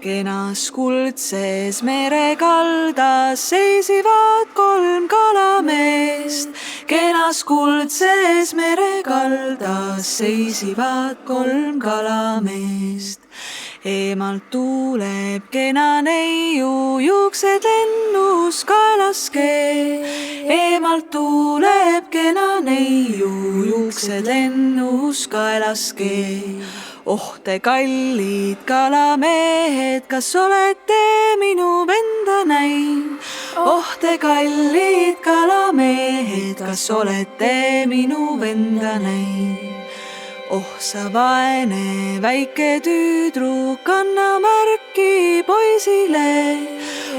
Kenas kuldses merekaldas seisivad 3 kalameest. Kenas kuldses merekaldas seisivad 3 kalameest. Eemalt tuuleb kena neiu, juuksed lennus kaelaske. Eemalt tuuleb kena neiu, juuksed lennus kaelaske. Oh te kallid kalamehed, kas olete minu venda näinud? Oh te kallid kalamehed, kas olete minu venda näinud? Oh sa vaene väike tüdruk, anna märki poisile.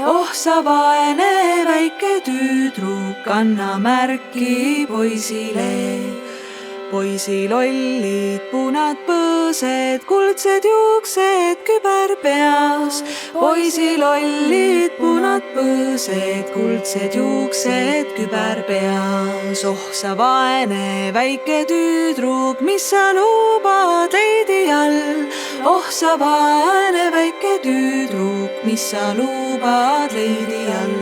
Oh sa vaene väike tüdruk, anna märki poisile. Poisil ollid punad põõsed, kuldsed juuksed, küber peas. Poisil ollid punad põõsed, kuldsed juuksed, küber peas. Oh sa vaene väike tüdruk, mis sa lubad leidi all? Oh sa vaene väike tüdruk, mis sa lubad leidi all?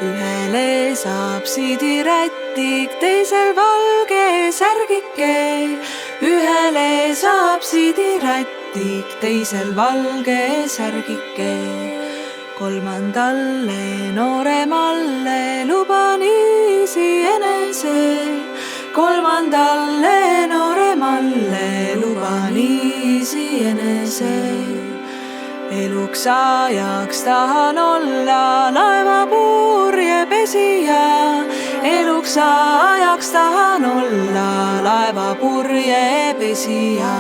Ühele saab sidirätik, teisel valge särgike. Ühele saab sidirätik, teisel valge särgike. Kolmandalle nooremalle luban iseenese. Kolmandalle nooremalle luban iseenese. Eluks ajaks tahan olla laevapurjepesija. Eluks ajaks tahan olla laevapurjepesija.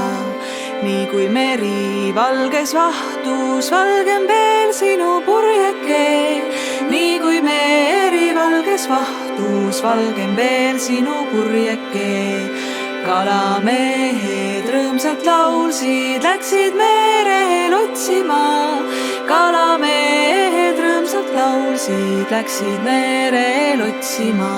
Nii kui meri valges vahtus, valgem veel sinu purjeke. Nii kui meri valges vahtus, valgem veel sinu purjeke. Kalamehed rõõmsalt laulsid, läksid merel otsima. Kalamehed rõõmsalt laulsid, läksid merel otsima.